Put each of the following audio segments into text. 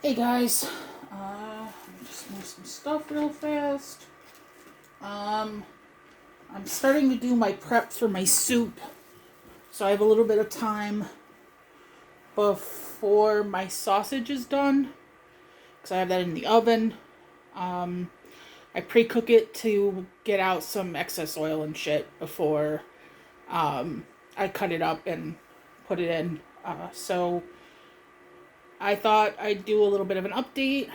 Hey guys, let me just move some stuff real fast. I'm starting to do my prep for my soup, so I have a little bit of time before my sausage is done, because I have that in the oven. I pre-cook it to get out some excess oil and shit before I cut it up and put it in. So I thought I'd do a little bit of an update.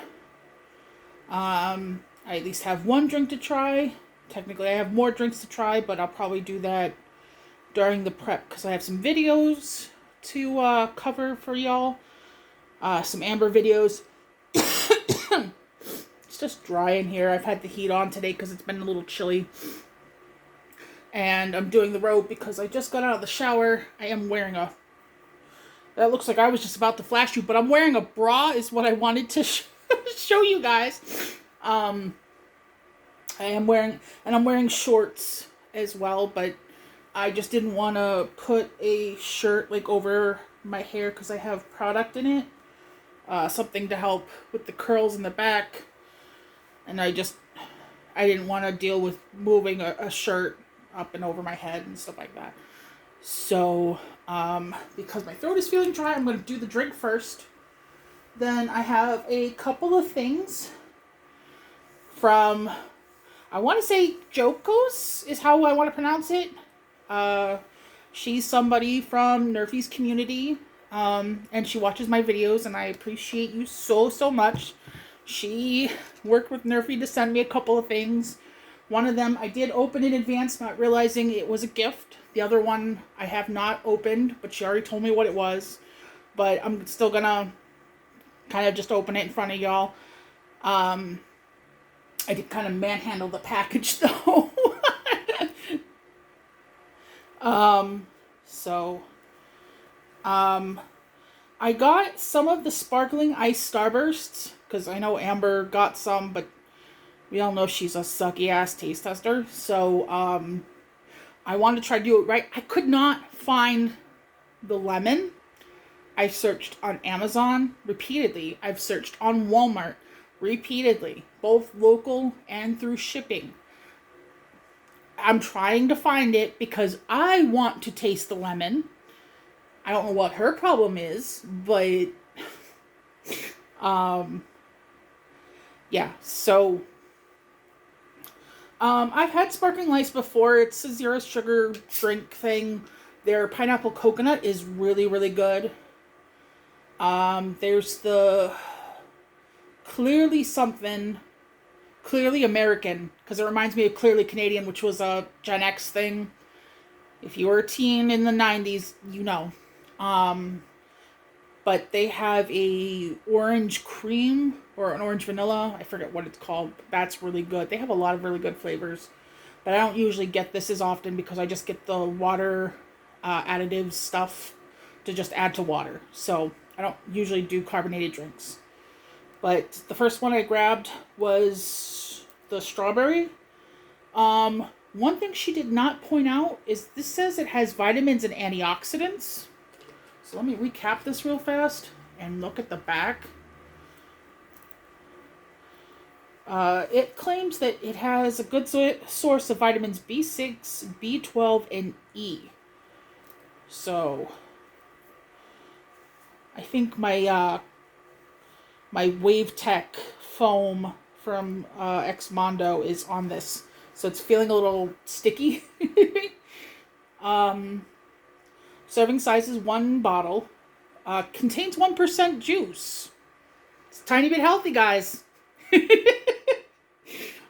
I at least have one drink to try. Technically, I have more drinks to try, but I'll probably do that during the prep because I have some videos to cover for y'all. Some Amber videos. It's just dry in here. I've had the heat on today because it's been a little chilly. And I'm doing the robe because I just got out of the shower. I am wearing a... That looks like I was just about to flash you, but I'm wearing a bra is what I wanted to show you guys. I am wearing... And I'm wearing shorts as well, but I just didn't want to put a shirt like over my hair because I have product in it. Something to help with the curls in the back. And I didn't want to deal with moving a shirt up and over my head and stuff like that. So, because my throat is feeling dry, I'm going to do the drink first. Then I have a couple of things from, I want to say Jokos is how I want to pronounce it. She's somebody from Nerfy's community, and she watches my videos, and I appreciate you so much. She worked with Nerfy to send me a couple of things. One of them I did open in advance, not realizing it was a gift. The other one I have not opened, but she already told me what it was. But I'm still gonna kind of just open it in front of y'all. I did kind of manhandle the package though. I got some of the sparkling ice starbursts because I know Amber got some, but we all know she's a sucky ass taste tester. So I wanted to try to do it right. I could not find the lemon. I searched on Amazon repeatedly. I've searched on Walmart repeatedly, both local and through shipping. I'm trying to find it because I want to taste the lemon. I don't know what her problem is, but yeah, so I've had sparkling ice before. It's a zero sugar drink thing. Their pineapple coconut is really good. There's the Clearly something, Clearly American, because it reminds me of Clearly Canadian, which was a Gen X thing. If you were a teen in the 90s, you know. But they have a orange cream or an orange vanilla. I forget what it's called. That's really good. They have a lot of really good flavors. But I don't usually get this as often because I just get the water additive stuff to just add to water. So I don't usually do carbonated drinks. But the first one I grabbed was the strawberry. One thing she did not point out is this says it has vitamins and antioxidants. So let me recap this real fast and look at the back. It claims that it has a good source of vitamins B6, B12, and E. So I think my Wave Tech foam from Xmondo is on this. So it's feeling a little sticky. Serving size is 1 bottle. Contains 1% juice. It's a tiny bit healthy, guys.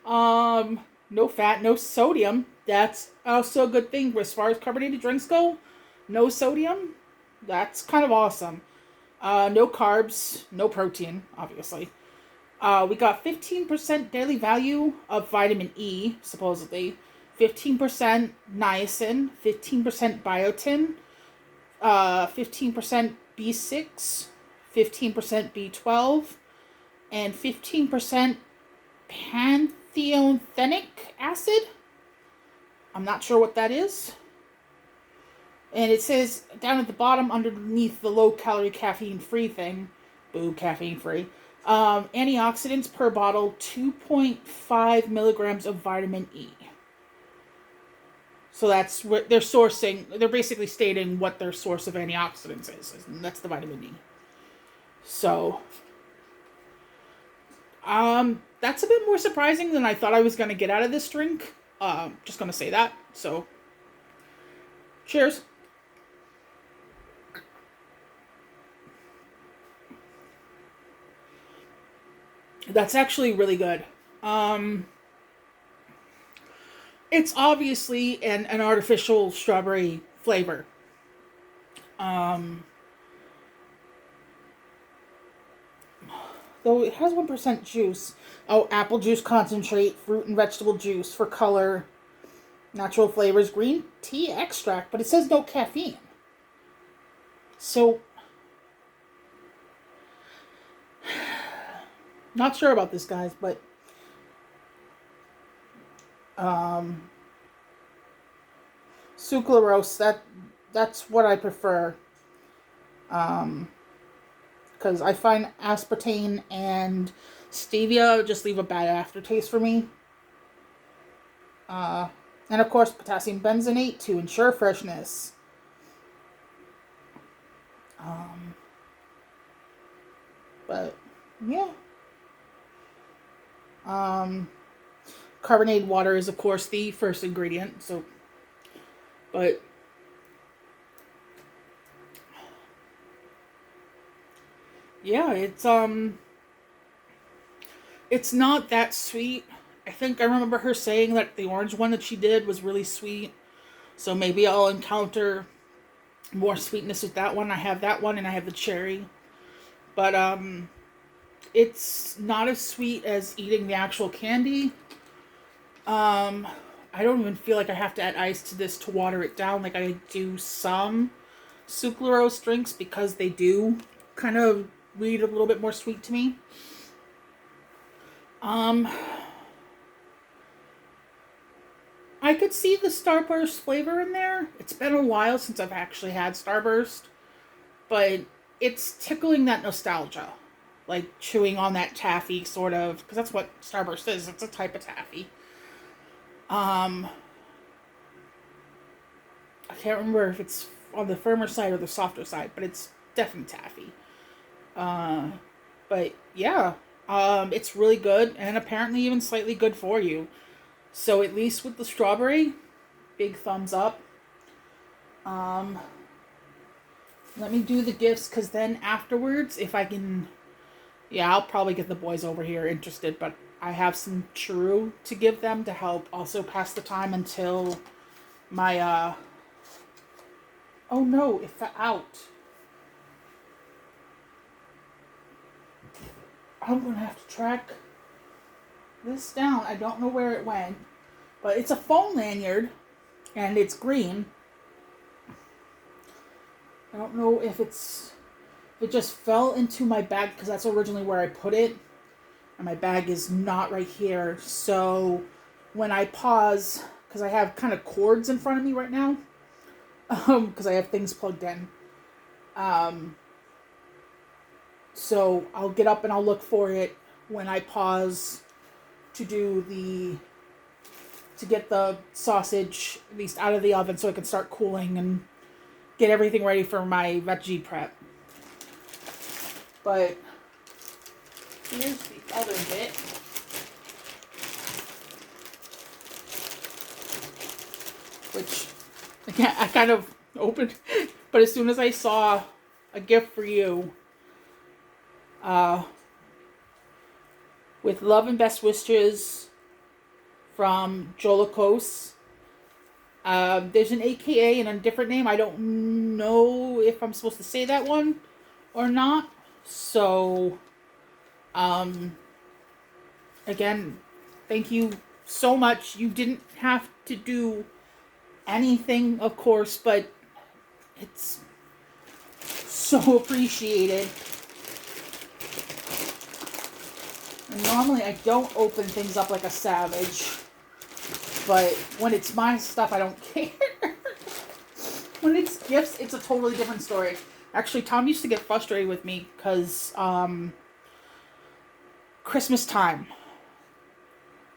No fat, no sodium. That's also a good thing as far as carbonated drinks go. No sodium. That's kind of awesome. No carbs, no protein, obviously. We got 15% daily value of vitamin E, supposedly. 15% niacin, 15% biotin, 15% B6, 15% B12, and 15% pantothenic acid. I'm not sure what that is. And it says down at the bottom underneath the low-calorie caffeine-free thing, boo, caffeine-free, Antioxidants per bottle, 2.5 milligrams of vitamin E. So that's what they're sourcing. They're basically stating what their source of antioxidants is. And that's the vitamin E. So, that's a bit more surprising than I thought I was going to get out of this drink. Just going to say that. So, cheers. That's actually really good. It's obviously an artificial strawberry flavor. Though it has 1% juice. Oh, apple juice concentrate, fruit and vegetable juice for color, natural flavors, green tea extract, but it says no caffeine. So, not sure about this, guys, but sucralose, that's what I prefer. Because I find aspartame and stevia just leave a bad aftertaste for me. And of course, potassium benzoate to ensure freshness. But yeah. Carbonated water is of course the first ingredient. So, but yeah, it's not that sweet. I think I remember her saying that the orange one that she did was really sweet. So maybe I'll encounter more sweetness with that one. I have that one and I have the cherry. But it's not as sweet as eating the actual candy. I don't even feel like I have to add ice to this to water it down like I do some sucralose drinks, because they do kind of read a little bit more sweet to me. I could see the Starburst flavor in there. It's been a while since I've actually had Starburst, but it's tickling that nostalgia. Like chewing on that taffy, sort of, because that's what Starburst is. It's a type of taffy. I can't remember if it's on the firmer side or the softer side, but it's definitely taffy. But yeah, it's really good, and apparently even slightly good for you. So at least with the strawberry, big thumbs up. Let me do the gifts, because then afterwards, if I can, yeah, I'll probably get the boys over here interested, but I have some Churu to give them to help also pass the time until my, oh no, it fell out. I'm going to have to track this down. I don't know where it went, but it's a foam lanyard, and it's green. I don't know if it just fell into my bag, because that's originally where I put it, and my bag is not right here. So when I pause, because I have kind of cords in front of me right now, because I have things plugged in, so I'll get up and I'll look for it when I pause to get the sausage at least out of the oven so it can start cooling and get everything ready for my veggie prep. But here's the other bit. Which, again, I kind of opened, but as soon as I saw a gift for you, with love and best wishes from Jolakos. There's an AKA and a different name. I don't know if I'm supposed to say that one or not. So, again, thank you so much. You didn't have to do anything, of course, but it's so appreciated. And normally I don't open things up like a savage, but when it's my stuff, I don't care. When it's gifts, it's a totally different story. Actually, Tom used to get frustrated with me because Christmas time,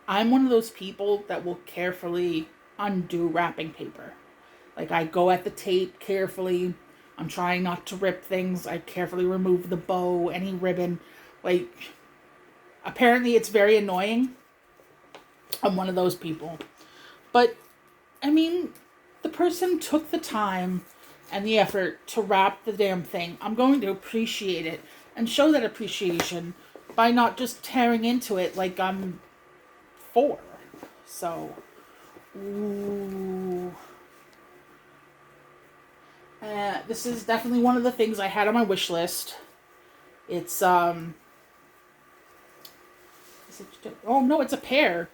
I'm one of those people that will carefully undo wrapping paper. Like, I go at the tape carefully. I'm trying not to rip things. I carefully remove the bow, any ribbon. Like, apparently it's very annoying. I'm one of those people. But, I mean, the person took the time and the effort to wrap the damn thing. I'm going to appreciate it and show that appreciation by not just tearing into it like I'm 4. So, ooh. This is definitely one of the things I had on my wish list. It's, oh no, it's a pair.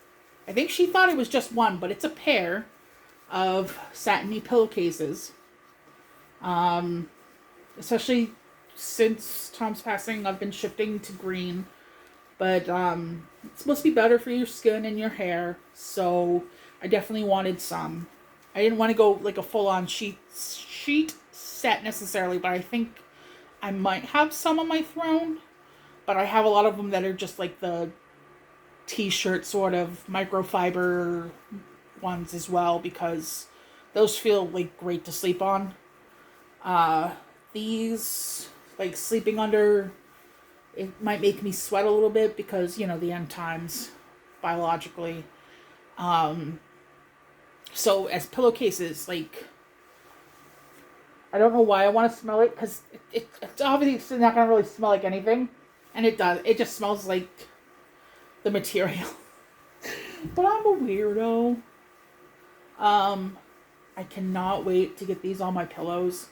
I think she thought it was just one, but it's a pair of satiny pillowcases. Especially since Tom's passing, I've been shifting to green. But it's supposed to be better for your skin and your hair, so I definitely wanted some. I didn't want to go like a full-on sheet set necessarily, but I think I might have some on my throne. But I have a lot of them that are just like the t-shirt sort of microfiber ones as well, because those feel like great to sleep on. These, like sleeping under, it might make me sweat a little bit because, you know, the end times biologically. So as pillowcases, like, I don't know why I want to smell it, because it's obviously not going to really smell like anything. And it does. It just smells like the material. But I'm a weirdo. I cannot wait to get these on my pillows.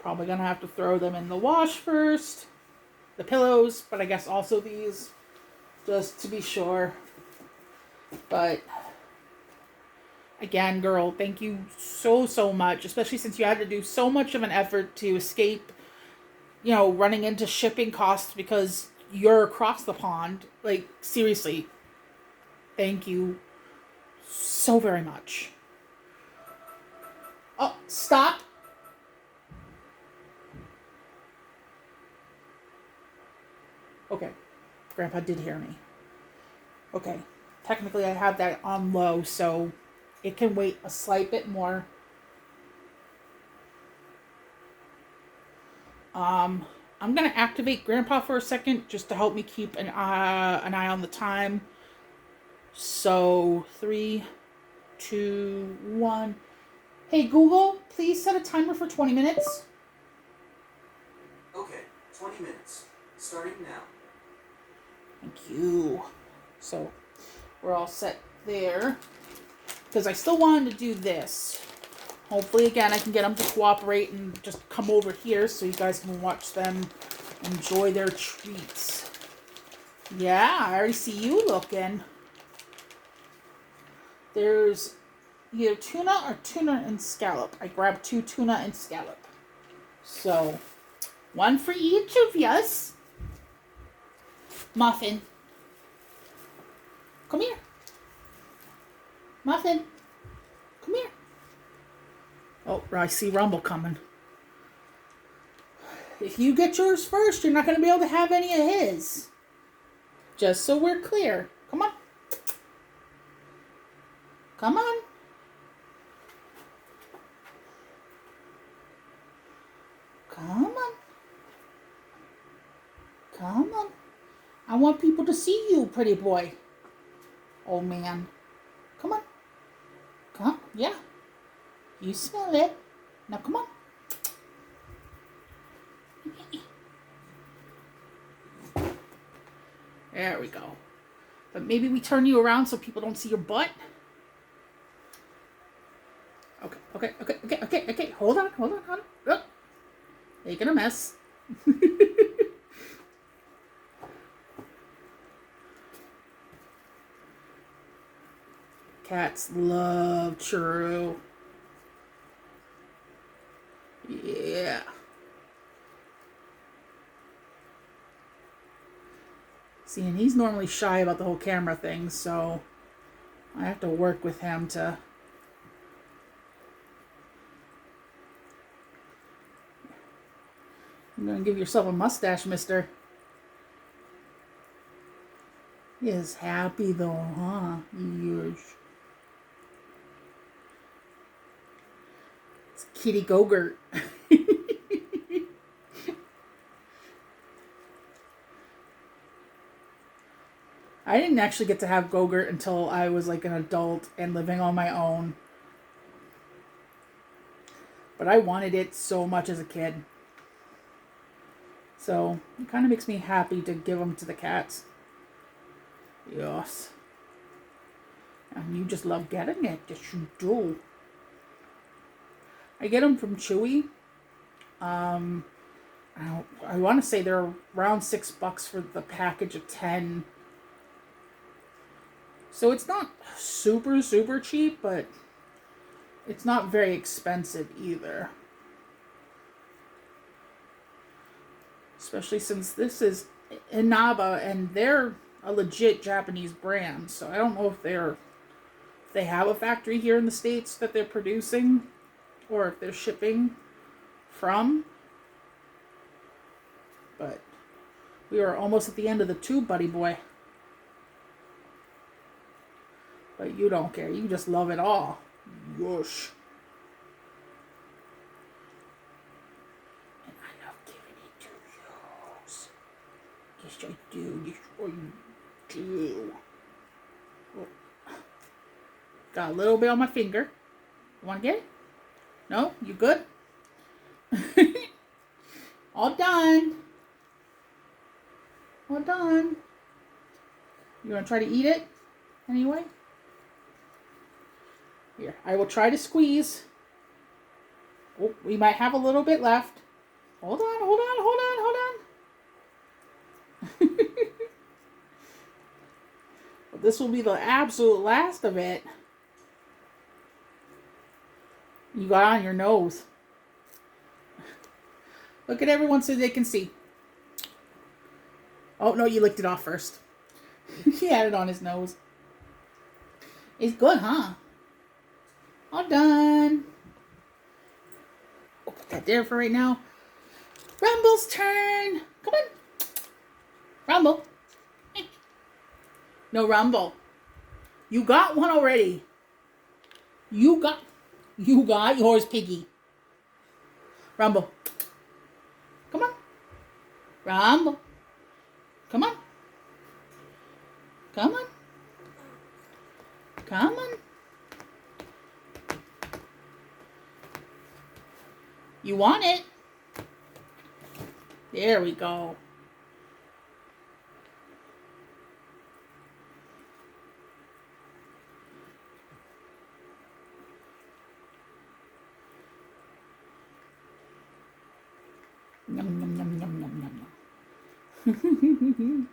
Probably going to have to throw them in the wash first. The pillows, but I guess also these, just to be sure. But again, girl, thank you so much, especially since you had to do so much of an effort to escape, you know, running into shipping costs because you're across the pond. Like, seriously, thank you so very much. Oh, stop. Okay, Grandpa did hear me. Okay, technically I have that on low, so it can wait a slight bit more. I'm going to activate Grandpa for a second just to help me keep an eye on the time. So, 3, 2, 1. Hey, Google, please set a timer for 20 minutes. Okay, 20 minutes. Starting now. Thank you. So, we're all set there. Because I still wanted to do this. Hopefully, again, I can get them to cooperate and just come over here so you guys can watch them enjoy their treats. Yeah, I already see you looking. There's either tuna or tuna and scallop. I grabbed 2 tuna and scallop. So, one for each of yous. Muffin. Come here. Muffin. Come here. Oh, I see Rumble coming. If you get yours first, you're not going to be able to have any of his. Just so we're clear. Come on. Come on. Come on. Come on. I want people to see you, pretty boy. Old man. Come on. Come. Yeah. You smell it. Now come on. There we go. But maybe we turn you around so people don't see your butt. Okay. Hold on. Oh. Making a mess. Cats love Churu. Yeah. See, and he's normally shy about the whole camera thing, so I have to work with him to... You're gonna give yourself a mustache, mister. He is happy though, huh? Yes. It's Kitty Gogurt. I didn't actually get to have Gogurt until I was like an adult and living on my own. But I wanted it so much as a kid. So it kind of makes me happy to give them to the cats. Yes. And you just love getting it. Yes, you do. I get them from Chewy. I want to say they're around $6 for the package of 10. So it's not super, super cheap, but it's not very expensive either. Especially since this is Inaba and they're a legit Japanese brand. So I don't know if they have a factory here in the States that they're producing or if they're shipping from. But we are almost at the end of the tube, buddy boy. But you don't care. You just love it all. Whoosh. And I love giving it to you. Yes, I do. Yes, I do. Oh. Got a little bit on my finger. You want to get it? No? You good? All done. All done. You want to try to eat it anyway? Here, I will try to squeeze. Oh, we might have a little bit left. Hold on, hold on, hold on, hold on. But this will be the absolute last of it. You got on your nose. Look at everyone so they can see. Oh, no, you licked it off first. He had it on his nose. It's good, huh? All done. We'll put that there for right now. Rumble's turn. Come on. Rumble. No, Rumble. You got one already. You got yours, Piggy. Rumble. Come on. Rumble. Come on. Come on. Come on. You want it? There we go. Yum, yum, yum, yum, yum, yum, yum.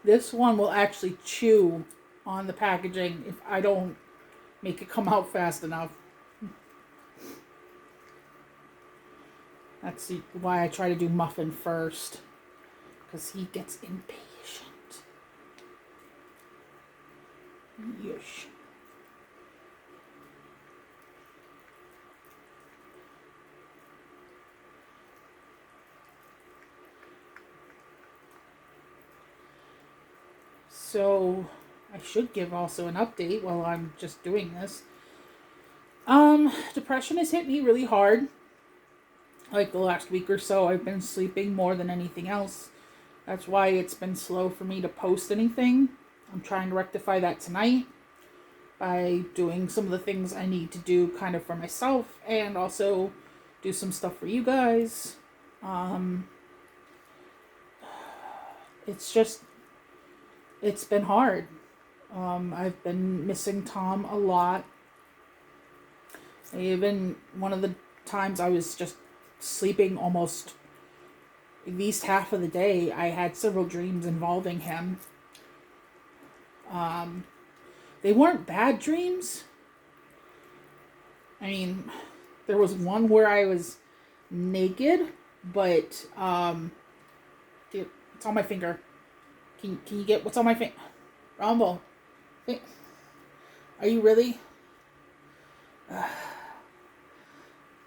This one will actually chew on the packaging if I don't make it come out fast enough. That's why I try to do muffin first, because he gets impatient. Yes. So I should give also an update while I'm just doing this. Depression has hit me really hard. Like the last week or so, I've been sleeping more than anything else. That's why it's been slow for me to post anything. I'm trying to rectify that tonight by doing some of the things I need to do kind of for myself and also do some stuff for you guys. It's been hard. I've been missing Tom a lot. Even one of the times I was just sleeping almost at least half of the day, I had several dreams involving him. They weren't bad dreams. I mean, there was one where I was naked, but it's on my finger. Can you get what's on my finger? Rumble. Are you really?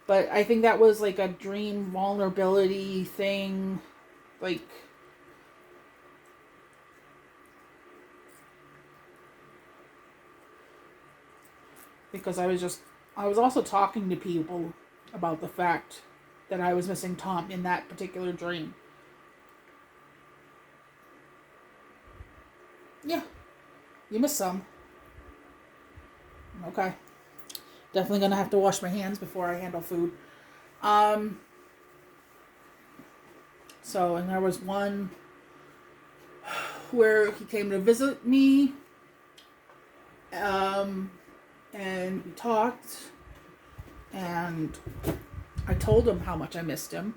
But I think that was like a dream vulnerability thing. Like, because I was also talking to people about the fact that I was missing Tom in that particular dream. Yeah, you missed some. Okay. Definitely gonna have to wash my hands before I handle food. Um, and there was one where he came to visit me. And we talked, and I told him how much I missed him.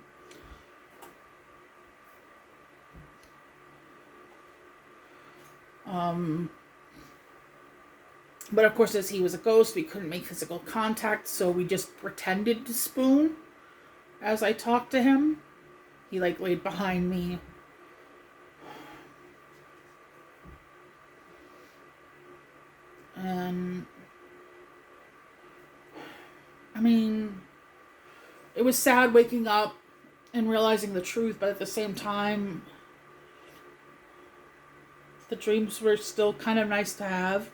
But of course, as he was a ghost, we couldn't make physical contact, so we just pretended to spoon as I talked to him. He like laid behind me. And I mean, it was sad waking up and realizing the truth, but at the same time, the dreams were still kind of nice to have.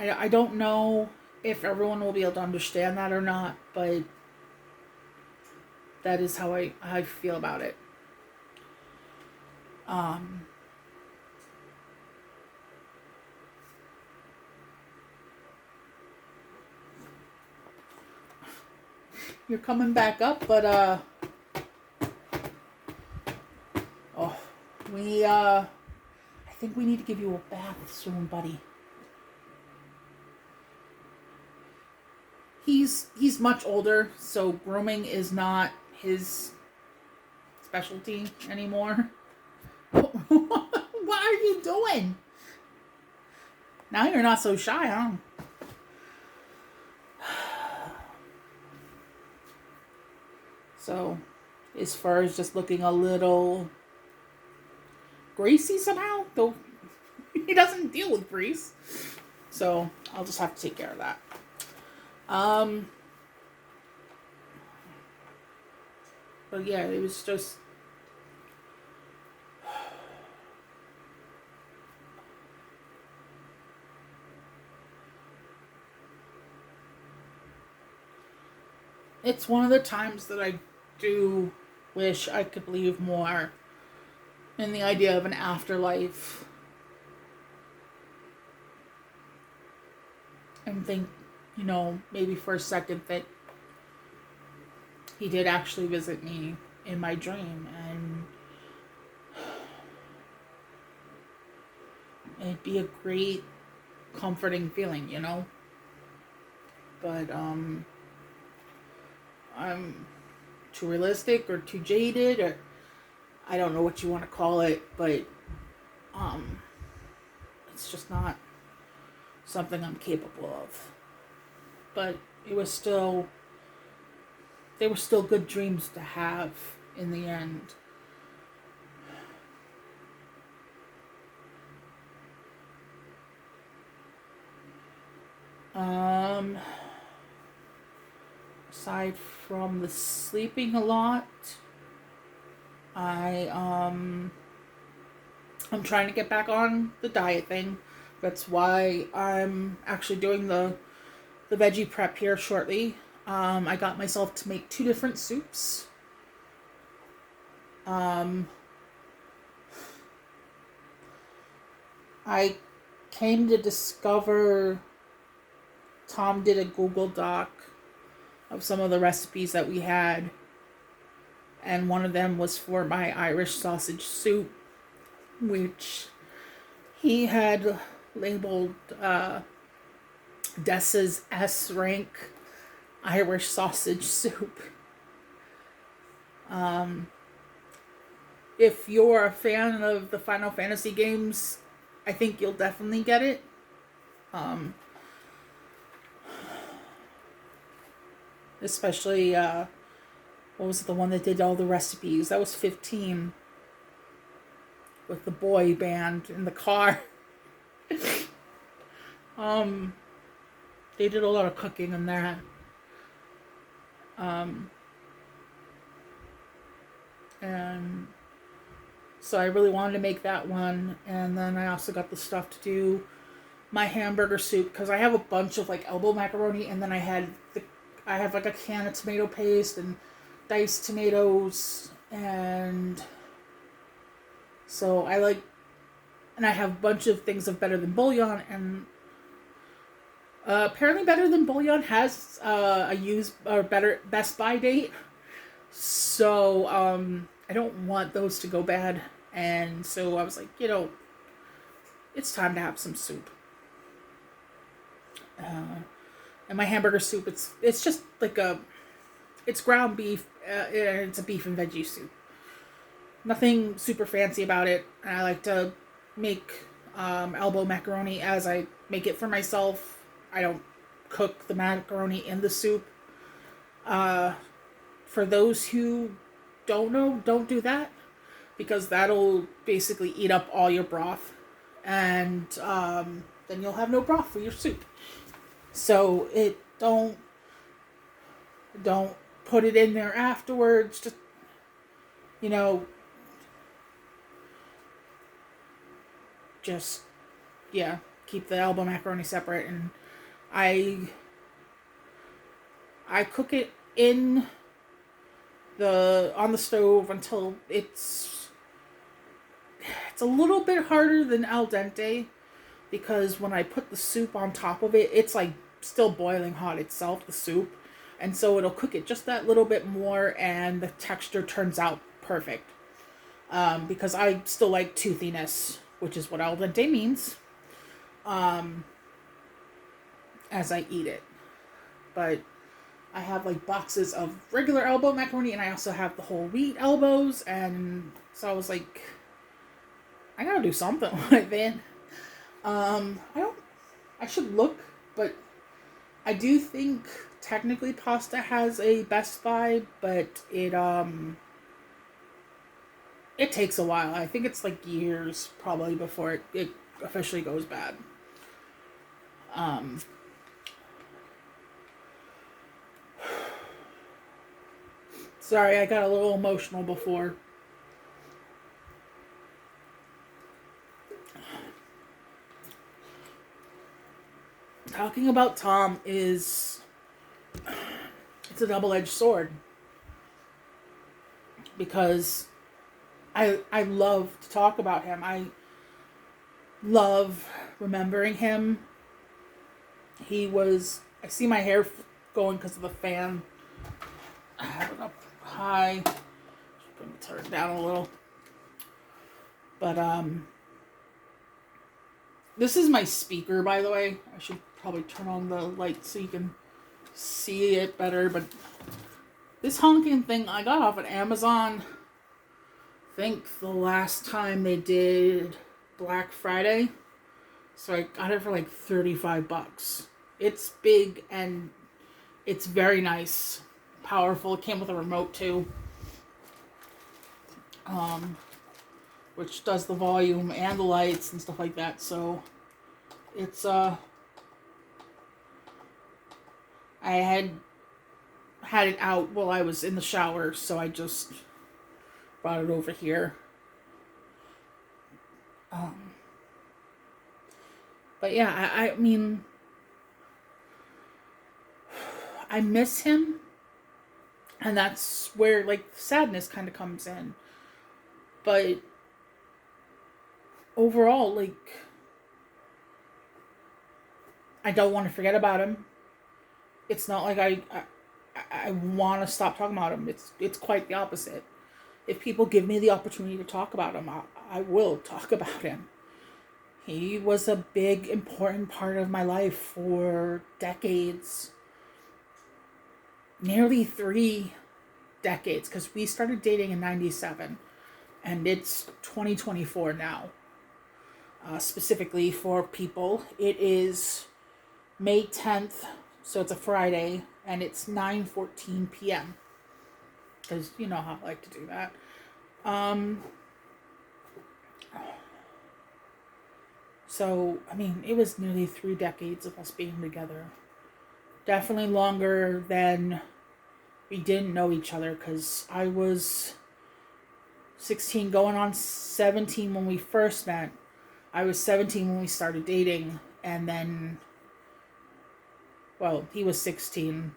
I don't know if everyone will be able to understand that or not, but that is how I feel about it. You're coming back up, but oh, I think we need to give you a bath soon, buddy. He's much older, so grooming is not his specialty anymore. What are you doing? Now you're not so shy, huh? So, as far as just looking a little greasy somehow, though he doesn't deal with grease. So, I'll just have to take care of that. But yeah, it was just... It's one of the times that I do wish I could believe more in the idea of an afterlife. And think, maybe for a second that he did actually visit me in my dream, and it'd be a great comforting feeling, But I'm too realistic or too jaded, or I don't know what you want to call it, but it's just not something I'm capable of. But they were still good dreams to have in the end. Aside from the sleeping a lot, I'm trying to get back on the diet thing. That's why I'm actually doing the veggie prep here shortly. I got myself to make 2 different soups. I came to discover Tom did a Google Doc of some of the recipes that we had, and one of them was for my Irish sausage soup, which he had labeled Dessa's S rank Irish sausage soup. If you're a fan of the Final Fantasy games, I think you'll definitely get it. Especially, what was it, the one that did all the recipes? That was 15. With the boy band in the car. They did a lot of cooking in that. And so I really wanted to make that one. And then I also got the stuff to do my hamburger soup because I have a bunch of like elbow macaroni, and then I have like a can of tomato paste and diced tomatoes, and so and I have a bunch of things of Better Than Bouillon, and apparently Better Than Bouillon has a use or better Best Buy date, so I don't want those to go bad, and so I was like, it's time to have some soup. And my hamburger soup, it's just like it's ground beef, and it's a beef and veggie soup. Nothing super fancy about it. I like to make elbow macaroni as I make it for myself. I don't cook the macaroni in the soup. For those who don't know, don't do that, because that'll basically eat up all your broth, and then you'll have no broth for your soup. So don't put it in there afterwards. Just just keep the elbow macaroni separate, and I cook it on the stove until it's a little bit harder than al dente, because when I put the soup on top of it, it's like still boiling hot itself, the soup, and so it'll cook it just that little bit more, and the texture turns out perfect. Because I still like toothiness, which is what al dente means, as I eat it. But I have like boxes of regular elbow macaroni, and I also have the whole wheat elbows, and so I was like, I gotta do something with it. I should look, but I do think technically pasta has a Best Buy, but it takes a while. I think it's like years probably before it officially goes bad. Sorry, I got a little emotional before. Talking about Tom it's a double-edged sword, because I love to talk about him. I love remembering him. I see my hair going because of the fan. I have it up high. Turn it down a little. But this is my speaker, by the way. I should probably turn on the light so you can see it better. But this honking thing I got off at Amazon. I think the last time they did Black Friday. So I got it for like $35. It's big and it's very nice. Powerful. It came with a remote too. Which does the volume and the lights and stuff like that. So it's I had it out while I was in the shower, so I just brought it over here. But yeah, I mean, I miss him, and that's where like sadness kind of comes in. But overall, like, I don't want to forget about him. It's not like I want to stop talking about him. It's quite the opposite. If people give me the opportunity to talk about him, I will talk about him. He was a big, important part of my life for decades. Nearly 3 decades, because we started dating in 97, and it's 2024 now. Specifically for people, it is May 10th, so it's a Friday, and it's 9:14 p.m. Because you know how I like to do that. So, I mean, it was nearly 3 decades of us being together. Definitely longer than we didn't know each other because I was 16 going on 17 when we first met. I was 17 when we started dating, and then, well, he was 16.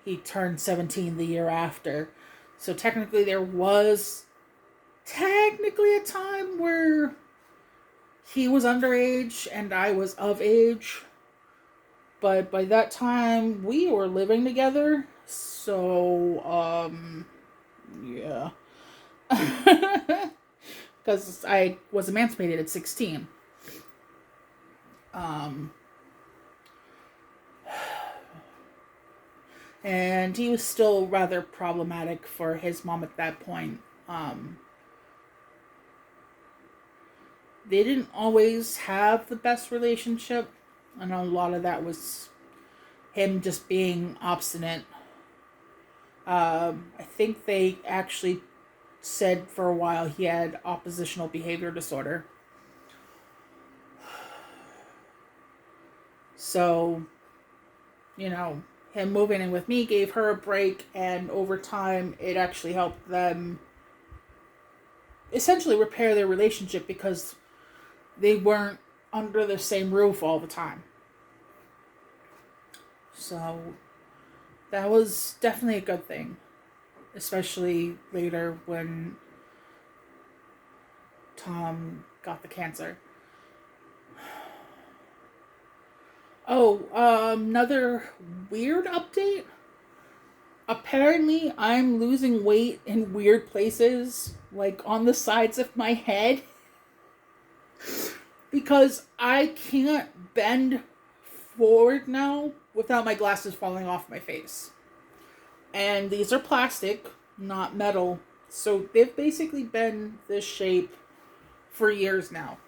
He turned 17 the year after. So technically there was technically a time where he was underage and I was of age. But by that time we were living together. So yeah. Because I was emancipated at 16. And he was still rather problematic for his mom at that point. They didn't always have the best relationship, and a lot of that was him just being obstinate. I think they actually said for a while he had oppositional behavior disorder. So, him moving in with me gave her a break, and over time it actually helped them essentially repair their relationship because they weren't under the same roof all the time. So that was definitely a good thing, especially later when Tom got the cancer. Oh, another weird update. Apparently, I'm losing weight in weird places, like on the sides of my head, because I can't bend forward now without my glasses falling off my face. And these are plastic, not metal, so they've basically been this shape for years now.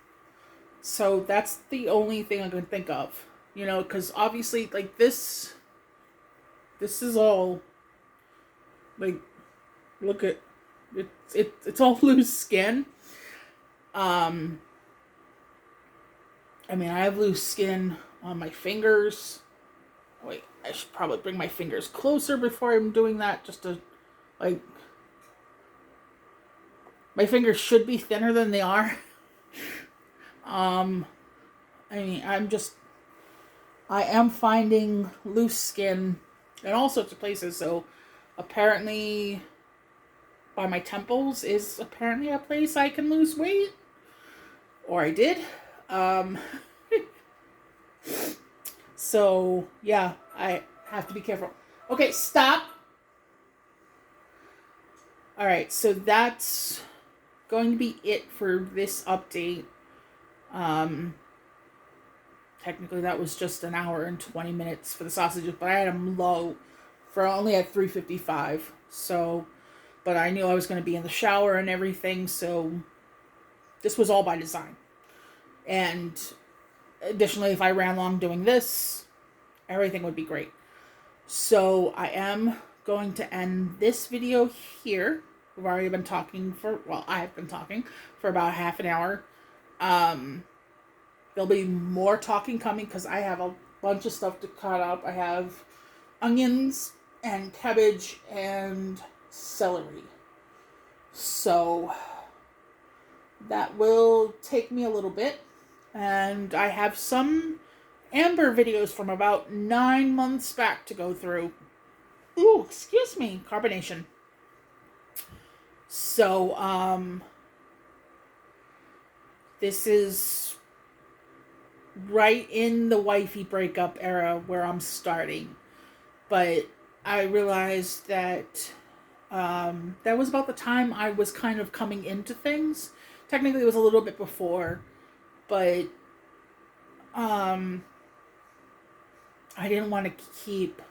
So that's the only thing I can think of, because obviously, like, this is all, like, look at it, it's all loose skin. I mean, I have loose skin on my fingers. Wait, I should probably bring my fingers closer before I'm doing that, just to, like, my fingers should be thinner than they are. I mean, I am finding loose skin in all sorts of places, so apparently by my temples is apparently a place I can lose weight. Or I did. So, yeah, I have to be careful. Okay, stop. Alright, so that's going to be it for this update. Technically that was just an hour and 20 minutes for the sausages, but I had them low for only at 3:55. So, but I knew I was going to be in the shower and everything, so this was all by design. And additionally, if I ran long doing this, everything would be great. So I am going to end this video here. I've already been talking I've been talking for about half an hour. There'll be more talking coming because I have a bunch of stuff to cut up. I have onions and cabbage and celery. So that will take me a little bit. And I have some Amber videos from about 9 months back to go through. Ooh, excuse me, carbonation. So, this is right in the wifey breakup era where I'm starting. But I realized that that was about the time I was kind of coming into things. Technically, it was a little bit before, but I didn't want to keep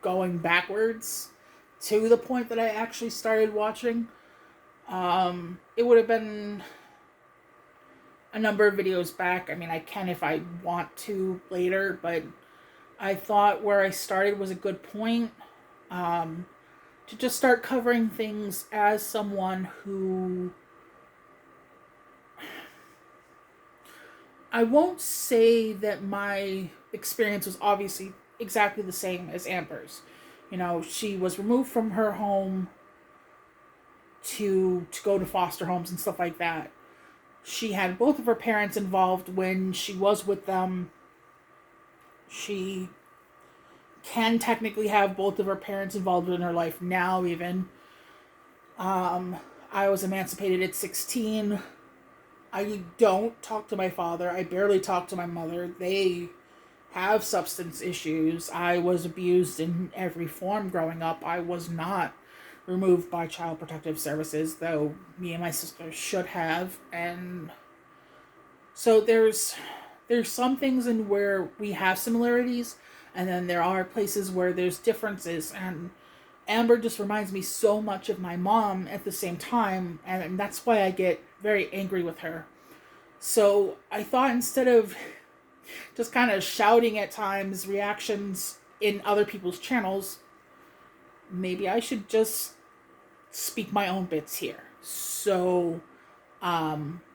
going backwards to the point that I actually started watching. It would have been a number of videos back. I mean, I can if I want to later, but I thought where I started was a good point. To just start covering things as someone who, I won't say that my experience was obviously exactly the same as Amber's. she was removed from her home to go to foster homes and stuff like that. She had both of her parents involved when she was with them. She can technically have both of her parents involved in her life now, even. I was emancipated at 16. I don't talk to my father. I barely talk to my mother. They have substance issues. I was abused in every form growing up. I was not removed by Child Protective Services, though me and my sister should have. And so there's some things in where we have similarities, and then there are places where there's differences. And Amber just reminds me so much of my mom at the same time, and that's why I get very angry with her. So I thought, instead of just kind of shouting at times reactions in other people's channels, maybe I should just speak my own bits here. So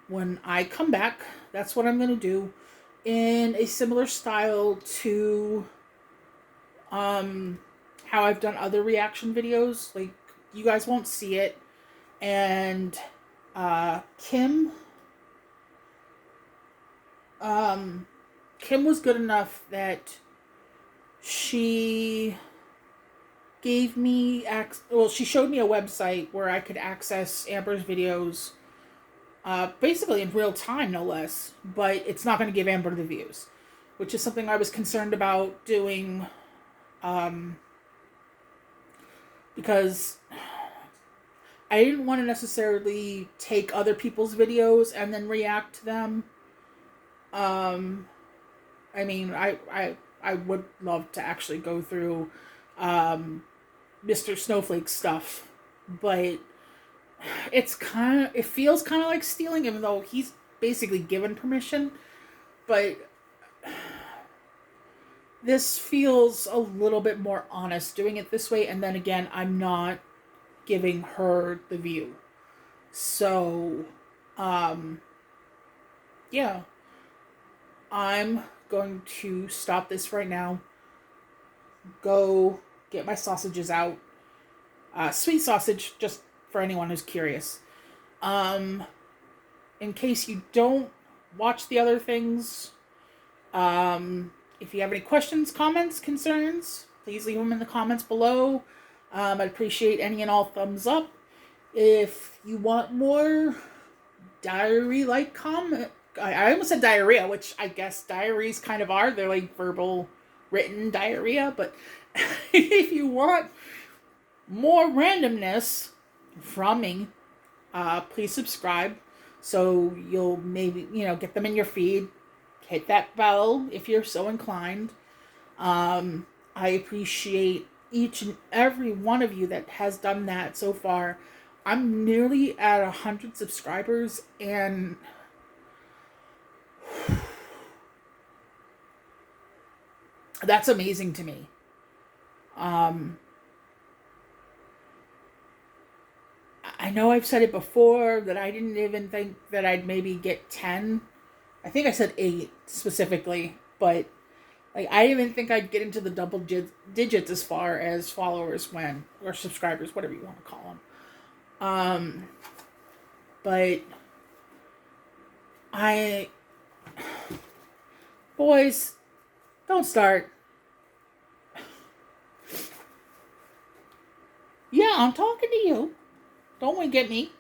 when I come back, that's what I'm going to do, in a similar style to how I've done other reaction videos. Like, you guys won't see it. And Kim was good enough that she gave me she showed me a website where I could access Amber's videos basically in real time, no less, but it's not going to give Amber the views, which is something I was concerned about doing, because I didn't want to necessarily take other people's videos and then react to them. I mean, I would love to actually go through Mr. Snowflake's stuff, but it feels kind of like stealing, even though he's basically given permission. But this feels a little bit more honest doing it this way, and then again, I'm not giving her the view. So, yeah. I'm going to stop this right now. Go get my sausages out. Sweet sausage, just for anyone who's curious. In case you don't watch the other things, if you have any questions, comments, concerns, please leave them in the comments below. I'd appreciate any and all thumbs up. If you want more diary-like comment, I almost said diarrhea, which I guess diaries kind of are. They're like verbal, written diarrhea. But if you want more randomness from me, please subscribe, so you'll maybe, get them in your feed. Hit that bell if you're so inclined. I appreciate each and every one of you that has done that so far. I'm nearly at 100 subscribers, and that's amazing to me. I know I've said it before that I didn't even think that I'd maybe get 10. I think I said 8 specifically, but I didn't even think I'd get into the double digits as far as followers went, or subscribers, whatever you want to call them. But boys, don't start. Yeah, I'm talking to you. Don't wink at me.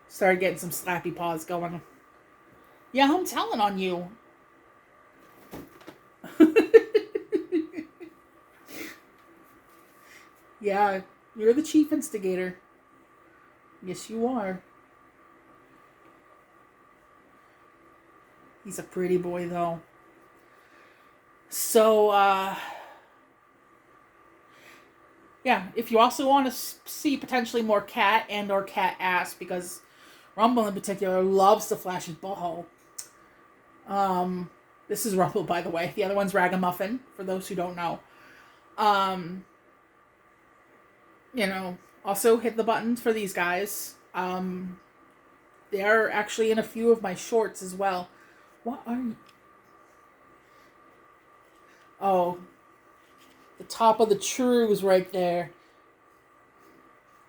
Started getting some slappy paws going. Yeah, I'm telling on you. Yeah, you're the chief instigator. Yes, you are. He's a pretty boy, though. So, yeah, if you also want to see potentially more cat and or cat ass, because Rumble in particular loves to flash his butthole. This is Rumble, by the way. The other one's Ragamuffin, for those who don't know. Also hit the buttons for these guys. They're actually in a few of my shorts as well. What are you? Oh, the top of the Churu is right there.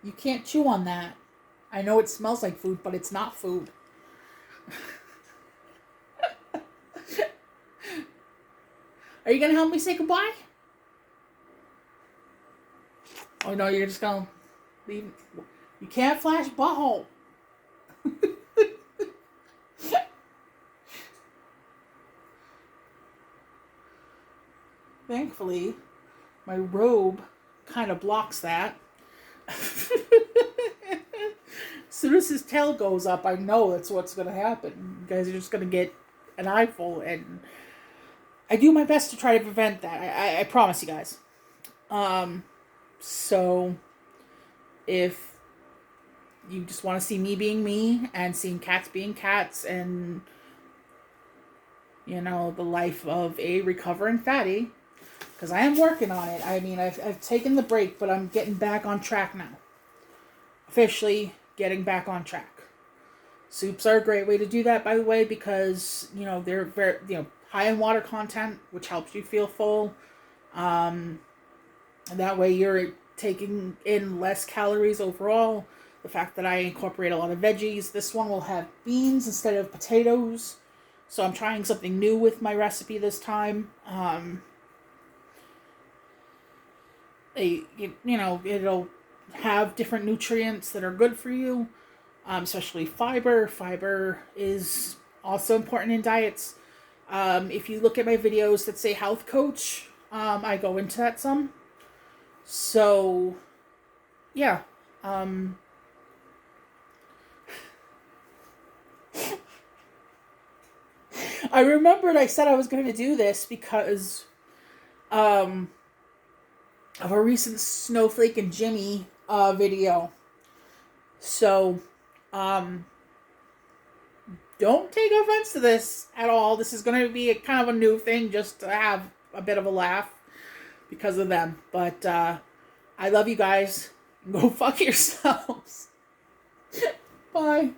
You can't chew on that. I know it smells like food, but it's not food. Are you gonna help me say goodbye? Oh no, you're just gonna leave. You can't flash butthole. Thankfully, my robe kind of blocks that. As soon as his tail goes up, I know that's what's going to happen. You guys are just going to get an eyeful, and I do my best to try to prevent that. I promise you guys. So, if you just want to see me being me, and seeing cats being cats, and, you know, the life of a recovering fatty, because I am working on it. I mean, I've taken the break, but I'm getting back on track now. Officially getting back on track. Soups are a great way to do that, by the way, because, you know, they're very, you know, high in water content, which helps you feel full. And that way you're taking in less calories overall. The fact that I incorporate a lot of veggies. This one will have beans instead of potatoes. So I'm trying something new with my recipe this time. You know, it'll have different nutrients that are good for you, especially fiber. Fiber is also important in diets. If you look at my videos that say health coach, I go into that some. So, yeah. I remembered I said I was going to do this because of a recent Snowflake and Jimmy video. So, don't take offense to this at all. This is going to be a kind of a new thing just to have a bit of a laugh because of them. But I love you guys. Go fuck yourselves. Bye.